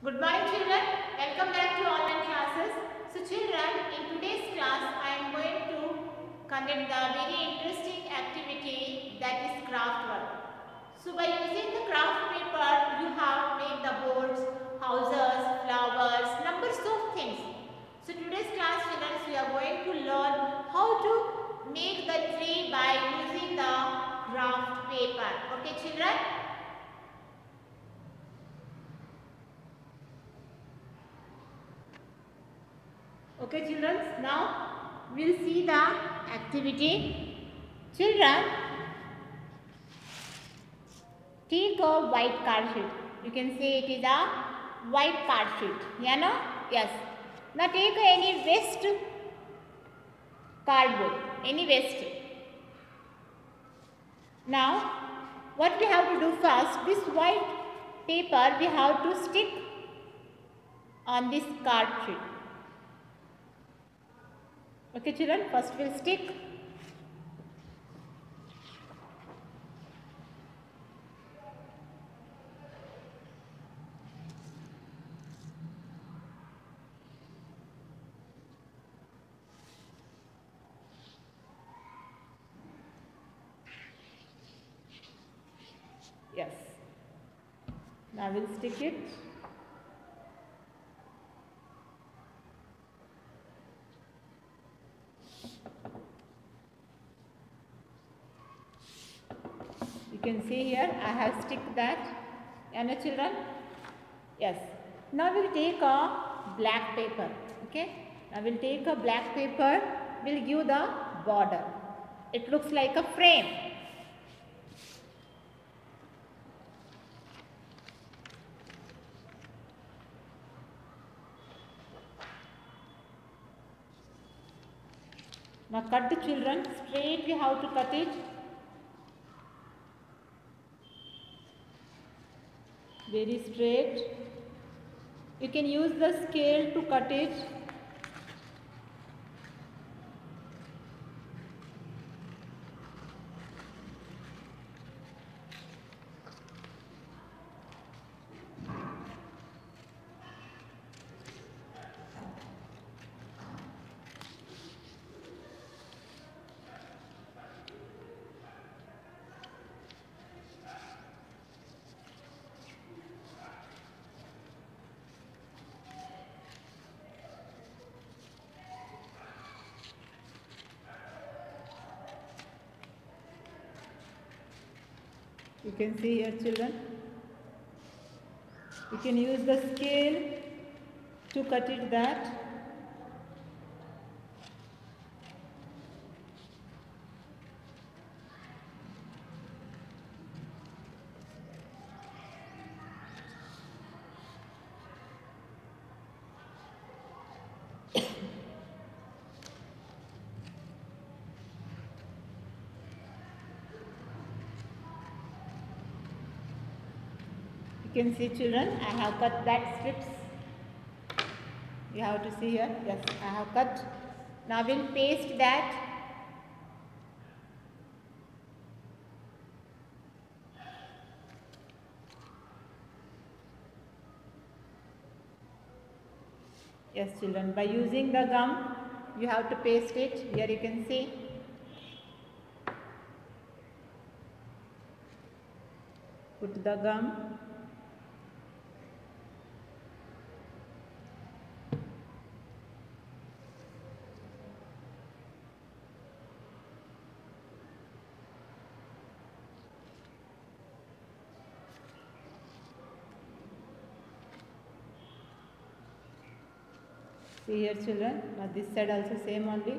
Good morning children, welcome back to online classes. So children, in today's class I am going to conduct the very interesting activity that is craft work. So by using the craft paper you have made the boards, houses, flowers, numbers of things. So today's class children we are going to learn how to make the tree by using the craft paper. Okay children? Okay children, now we will see the activity. Children, take a white card sheet. You can say it is a white card sheet. Yeah, no? Yes. Now take any waste cardboard, any waste. Now, what we have to do first, this white paper we have to stick on this card sheet. Okay children, first we'll stick. Yes. Now we'll stick it. You can see here I have stick that. And children? Yes. Now we'll take a black paper. Okay. Now we'll take a black paper. We'll give the border. It looks like a frame. Now cut the children. Straight we have to cut it. Very straight. You can use the scale to cut it. You can see here children. You can use the scale to cut it that. You can see children, I have cut that strips. You have to see here. Yes, I have cut. Now we'll paste that. Yes children, by using the gum you have to paste it. Here you can see. Put the gum. See here children, now this side also same only.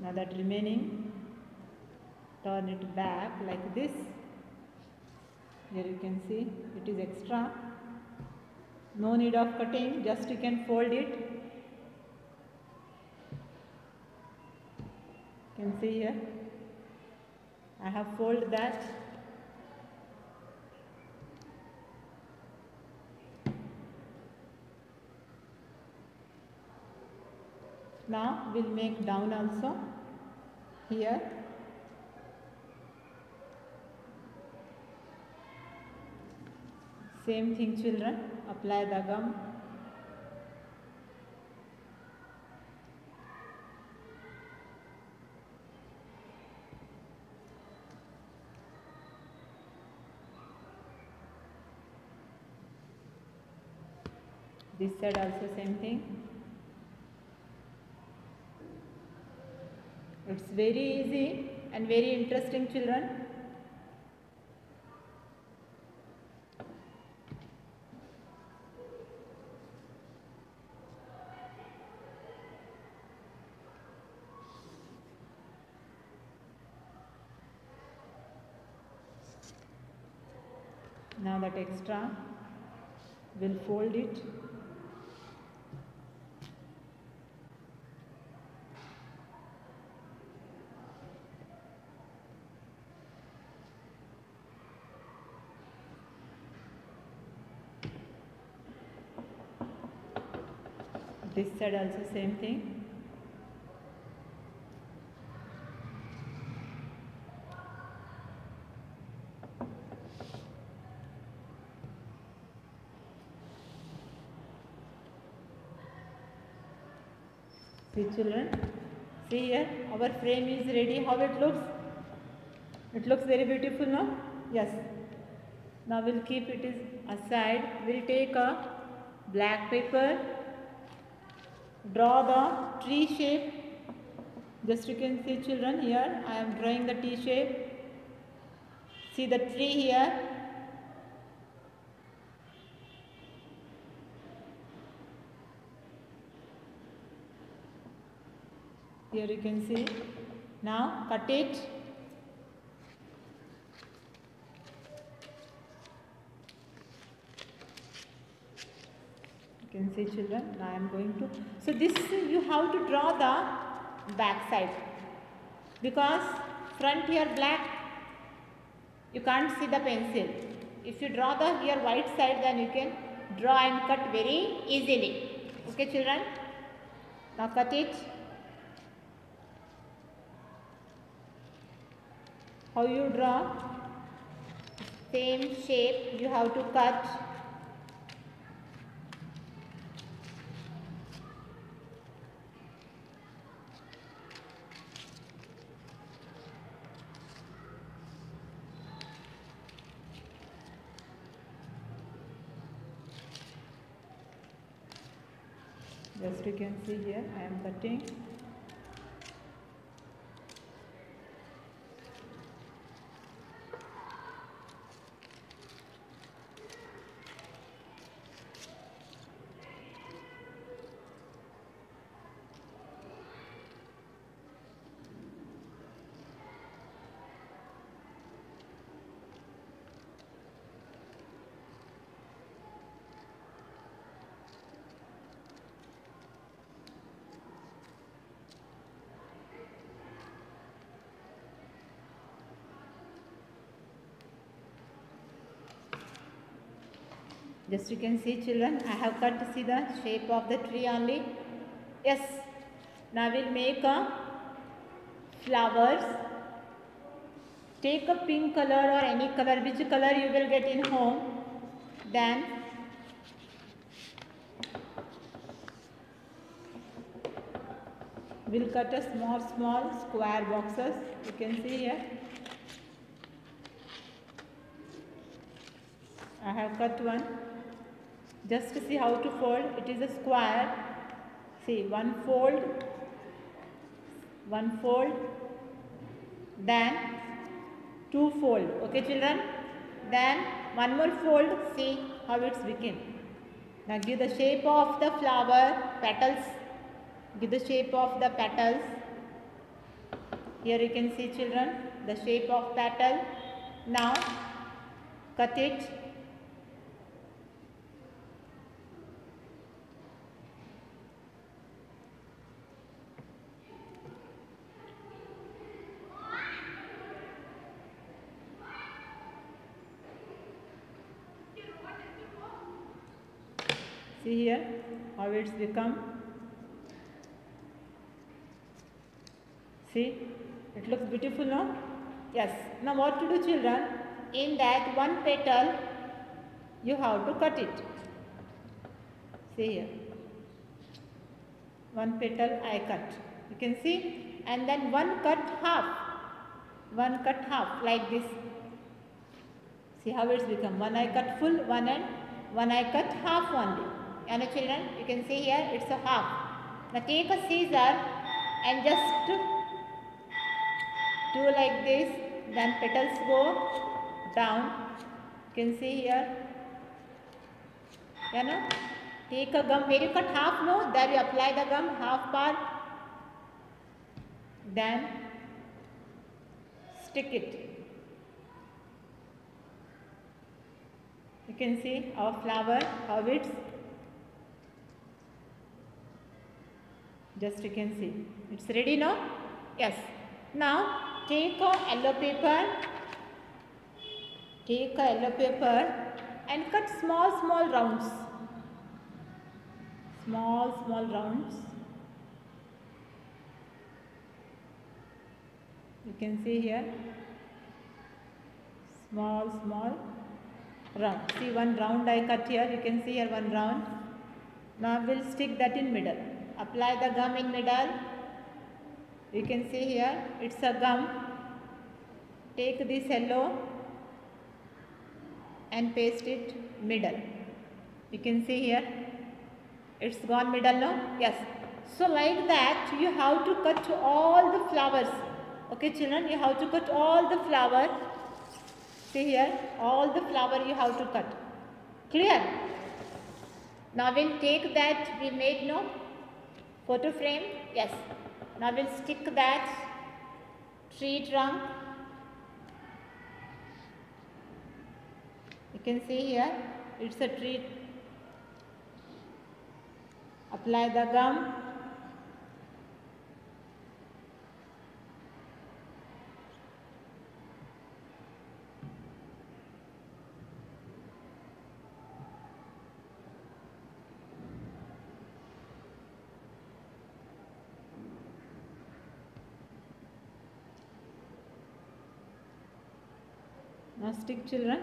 Now that remaining, turn it back like this. Here you can see it is extra. No need of cutting, just you can fold it. You can see here. I have folded that. Now we'll make down also here. Same thing children, apply the gum. This side also same thing. It's very easy and very interesting children. Now that extra, we'll fold it. This side also same thing. See children, see here, our frame is ready. How it looks? It looks very beautiful, no? Yes. Now we'll keep it aside. We'll take a black paper, draw the tree shape. Just you can see children here, I am drawing the T shape. See the tree here. Here you can see. Now cut it. You can see children. Now I am going to. So this you have to draw the back side because front here black. You can't see the pencil. If you draw the here white side, then you can draw and cut very easily. Okay children. Now cut it. How you draw? Same shape you have to cut. Just you can see here, I am cutting. Just you can see children, I have cut to see the shape of the tree only. Yes, now we'll make a flowers. Take a pink color or any color, which color you will get in home. Then we'll cut a small square boxes. You can see here. I have cut one. Just to see how to fold, it is a square. See, one fold, then two fold. Okay children? Then one more fold. See how it's became. Now give the shape of the flower petals. Give the shape of the petals. Here you can see children, the shape of petal. Now cut it. See here how it's become. See, it looks beautiful now. Yes. Now what to do, children? In that one petal, you have to cut it. See here. One petal I cut. You can see. And then one cut half. One cut half like this. See how it's become. One I cut full, one and one I cut half only. You know, children, you can see here it's a half. Now take a scissor and just do like this. Then petals go down. You can see here. You know, take a gum. Where you cut half, no, there you apply the gum, half part. Then stick it. You can see our flower, how it's. Just you can see. It's ready now? Yes. Now take a yellow paper. Take a yellow paper and cut small rounds. Small rounds. You can see here. Small round. See one round I cut here. You can see here one round. Now we'll stick that in middle. Apply the gum in middle. You can see here it's a gum. Take this yellow and paste it middle. You can see here it's gone middle now. Yes. So like that you have to cut all the flowers. Okay children, you have to cut all the flower. See here, all the flower you have to cut. Clear? Now we'll take that we made no photo frame. Yes. Now we'll stick that tree trunk. You can see here, it's a tree. Apply the gum. Now stick children.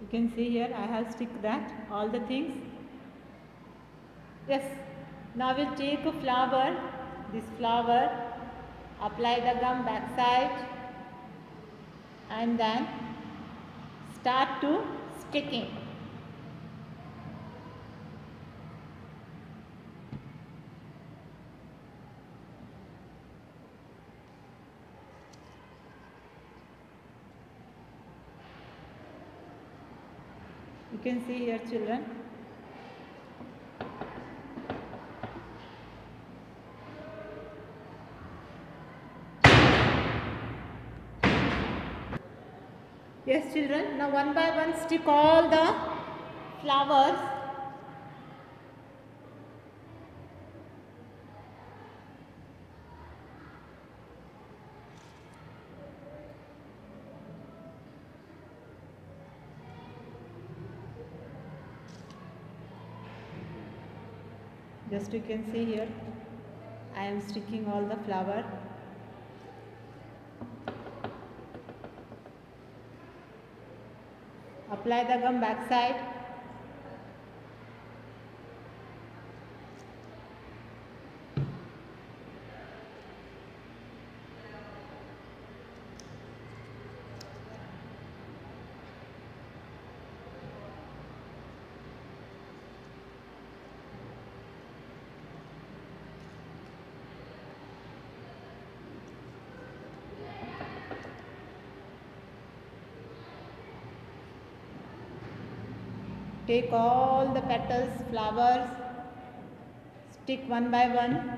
You can see here I have stick that all the things. Yes. Now we'll take a flower. This flower, apply the gum back side and then start to sticking. You can see here children. Yes children, now one by one stick all the flowers. Just you can see here, I am sticking all the flower. Apply the gum back side. Take all the petals, flowers, stick one by one.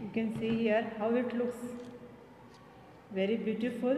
You can see here how it looks very beautiful.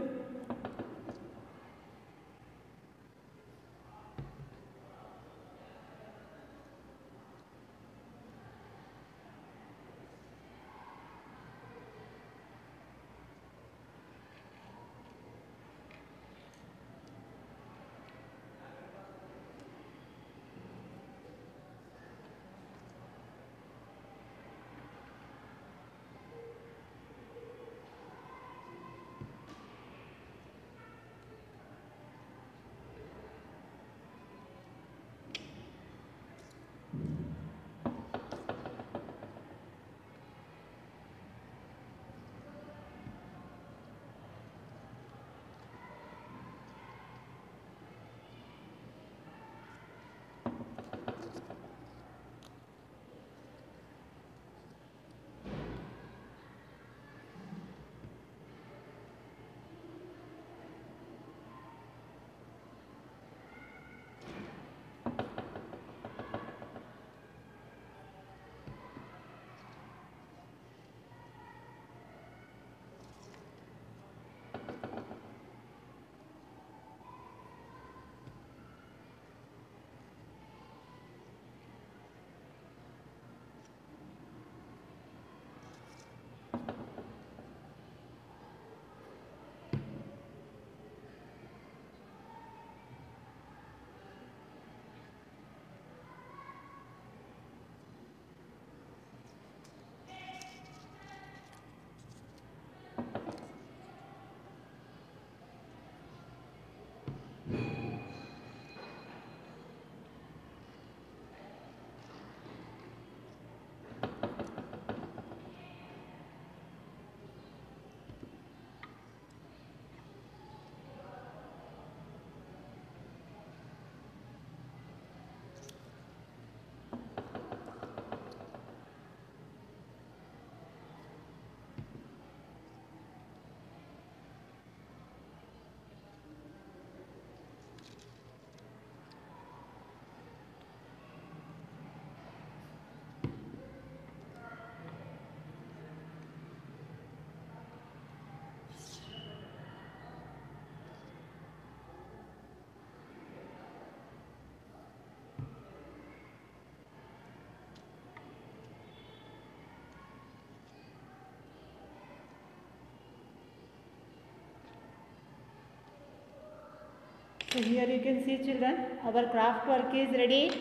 So here you can see, children, our craft work is ready.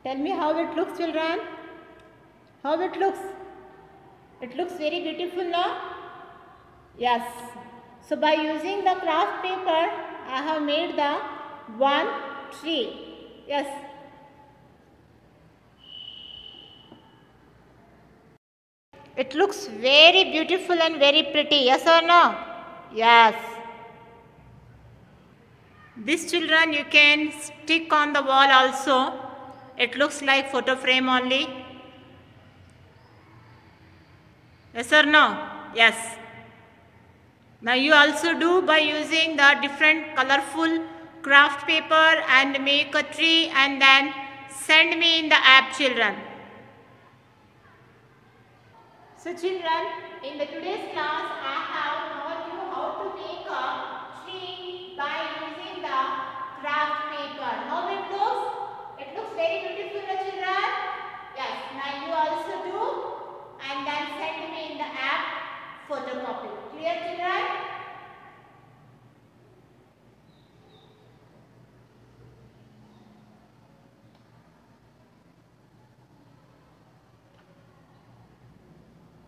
Tell me how it looks, children. How it looks? It looks very beautiful, no? Yes. So by using the craft paper, I have made the one tree. Yes. It looks very beautiful and very pretty. Yes or no? Yes. This, children, you can stick on the wall also. It looks like photo frame only. Yes or no? Yes. Now you also do by using the different colorful craft paper and make a tree and then send me in the app, children. So children, in the today's class I have taught you how to make a tree by using the craft paper. How it looks? It looks very beautiful, children. Yes, now you also do and then send me in the app photocopy. Clear, children?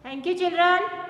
Thank you, children.